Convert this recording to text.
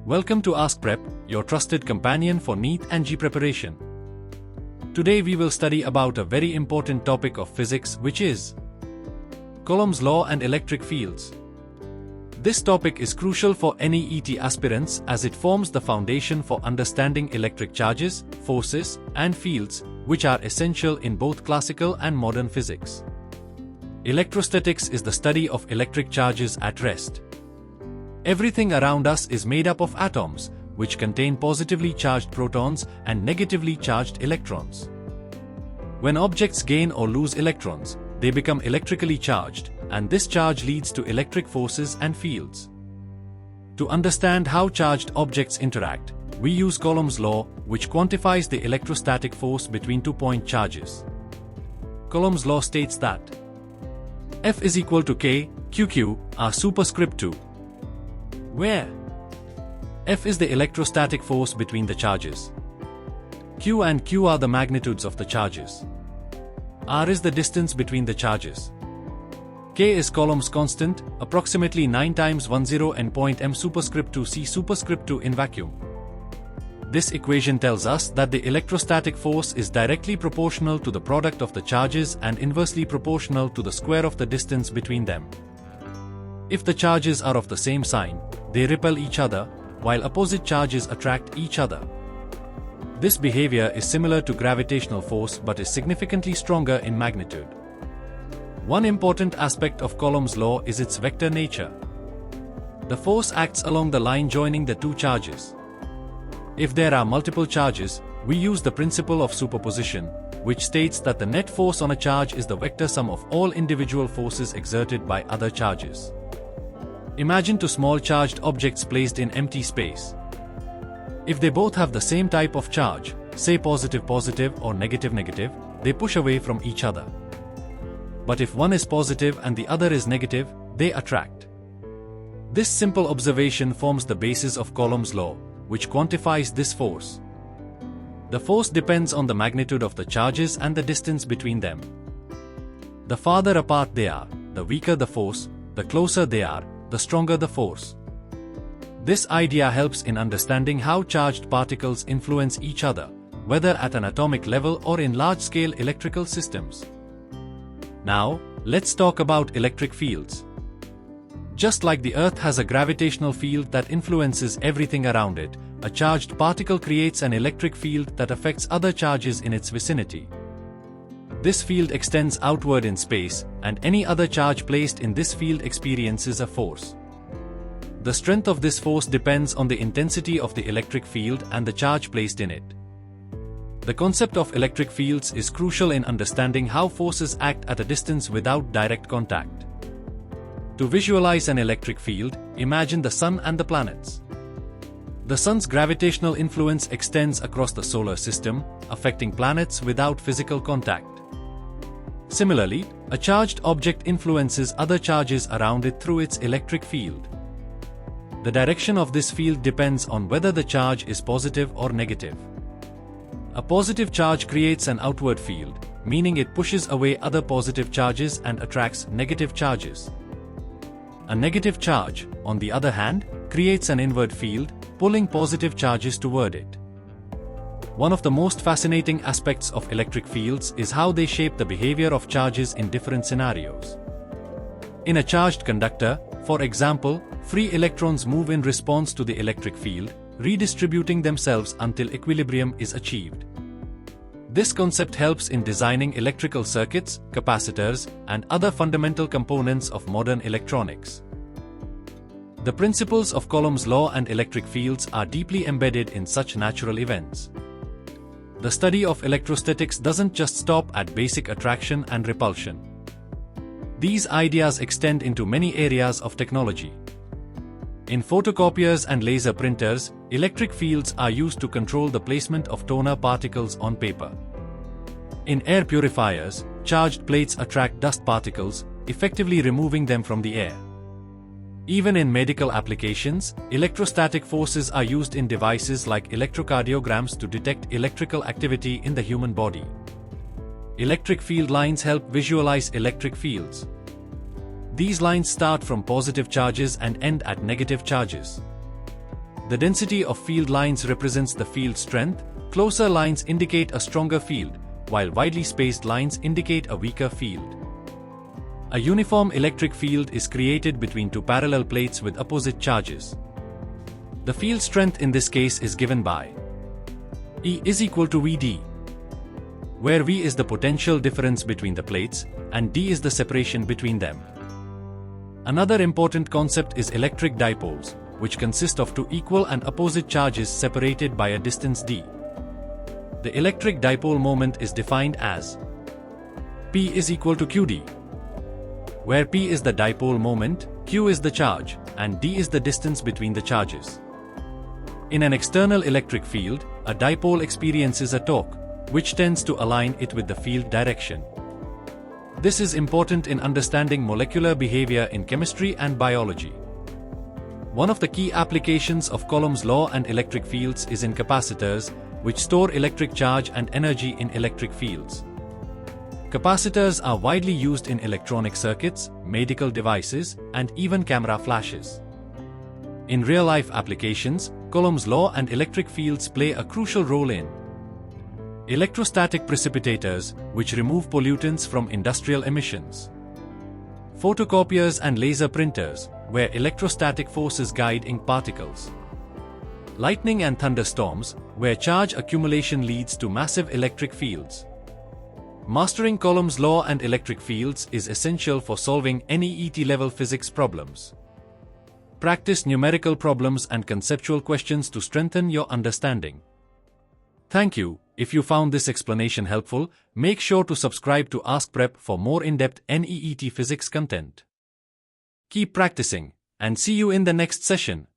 Welcome to AskPrep, your trusted companion for NEET and JEE preparation. Today we will study about a very important topic of physics, which is Coulomb's law and electric fields. This topic is crucial for any ET aspirants as it forms the foundation for understanding electric charges, forces, and fields, which are essential in both classical and modern physics. Electrostatics is the study of electric charges at rest. Everything around us is made up of atoms, which contain positively charged protons and negatively charged electrons. When objects gain or lose electrons, they become electrically charged, and this charge leads to electric forces and fields. To understand how charged objects interact, we use Coulomb's law, which quantifies the electrostatic force between two-point charges. Coulomb's law states that F is equal to K, QQ, R superscript 2, where F is the electrostatic force between the charges. Q and Q are the magnitudes of the charges. R is the distance between the charges. K is Coulomb's constant, approximately 9 times 10 and point m superscript 2 c superscript 2 in vacuum. This equation tells us that the electrostatic force is directly proportional to the product of the charges and inversely proportional to the square of the distance between them. If the charges are of the same sign, they repel each other, while opposite charges attract each other. This behavior is similar to gravitational force but is significantly stronger in magnitude. One important aspect of Coulomb's law is its vector nature. The force acts along the line joining the two charges. If there are multiple charges, we use the principle of superposition, which states that the net force on a charge is the vector sum of all individual forces exerted by other charges. Imagine two small charged objects placed in empty space. If they both have the same type of charge, say positive-positive or negative-negative, they push away from each other. But if one is positive and the other is negative, they attract. This simple observation forms the basis of Coulomb's law, which quantifies this force. The force depends on the magnitude of the charges and the distance between them. The farther apart they are, the weaker the force, the closer they are, the stronger the force. This idea helps in understanding how charged particles influence each other, whether at an atomic level or in large-scale electrical systems. Now, let's talk about electric fields. Just like the Earth has a gravitational field that influences everything around it, a charged particle creates an electric field that affects other charges in its vicinity. This field extends outward in space, and any other charge placed in this field experiences a force. The strength of this force depends on the intensity of the electric field and the charge placed in it. The concept of electric fields is crucial in understanding how forces act at a distance without direct contact. To visualize an electric field, imagine the Sun and the planets. The Sun's gravitational influence extends across the solar system, affecting planets without physical contact. Similarly, a charged object influences other charges around it through its electric field. The direction of this field depends on whether the charge is positive or negative. A positive charge creates an outward field, meaning it pushes away other positive charges and attracts negative charges. A negative charge, on the other hand, creates an inward field, pulling positive charges toward it. One of the most fascinating aspects of electric fields is how they shape the behavior of charges in different scenarios. In a charged conductor, for example, free electrons move in response to the electric field, redistributing themselves until equilibrium is achieved. This concept helps in designing electrical circuits, capacitors, and other fundamental components of modern electronics. The principles of Coulomb's law and electric fields are deeply embedded in such natural events. The study of electrostatics doesn't just stop at basic attraction and repulsion. These ideas extend into many areas of technology. In photocopiers and laser printers, electric fields are used to control the placement of toner particles on paper. In air purifiers, charged plates attract dust particles, effectively removing them from the air. Even in medical applications, electrostatic forces are used in devices like electrocardiograms to detect electrical activity in the human body. Electric field lines help visualize electric fields. These lines start from positive charges and end at negative charges. The density of field lines represents the field strength. Closer lines indicate a stronger field, while widely spaced lines indicate a weaker field. A uniform electric field is created between two parallel plates with opposite charges. The field strength in this case is given by E is equal to Vd, where V is the potential difference between the plates and D is the separation between them. Another important concept is electric dipoles, which consist of two equal and opposite charges separated by a distance d. The electric dipole moment is defined as P is equal to Qd, where P is the dipole moment, Q is the charge, and D is the distance between the charges. In an external electric field, a dipole experiences a torque, which tends to align it with the field direction. This is important in understanding molecular behavior in chemistry and biology. One of the key applications of Coulomb's law and electric fields is in capacitors, which store electric charge and energy in electric fields. Capacitors are widely used in electronic circuits, medical devices, and even camera flashes. In real-life applications, Coulomb's law and electric fields play a crucial role in electrostatic precipitators, which remove pollutants from industrial emissions; photocopiers and laser printers, where electrostatic forces guide ink particles; lightning and thunderstorms, where charge accumulation leads to massive electric fields. Mastering Coulomb's law and electric fields is essential for solving any ET-level physics problems. Practice numerical problems and conceptual questions to strengthen your understanding. Thank you. If you found this explanation helpful, make sure to subscribe to AskPrep for more in-depth NEET physics content. Keep practicing, and see you in the next session.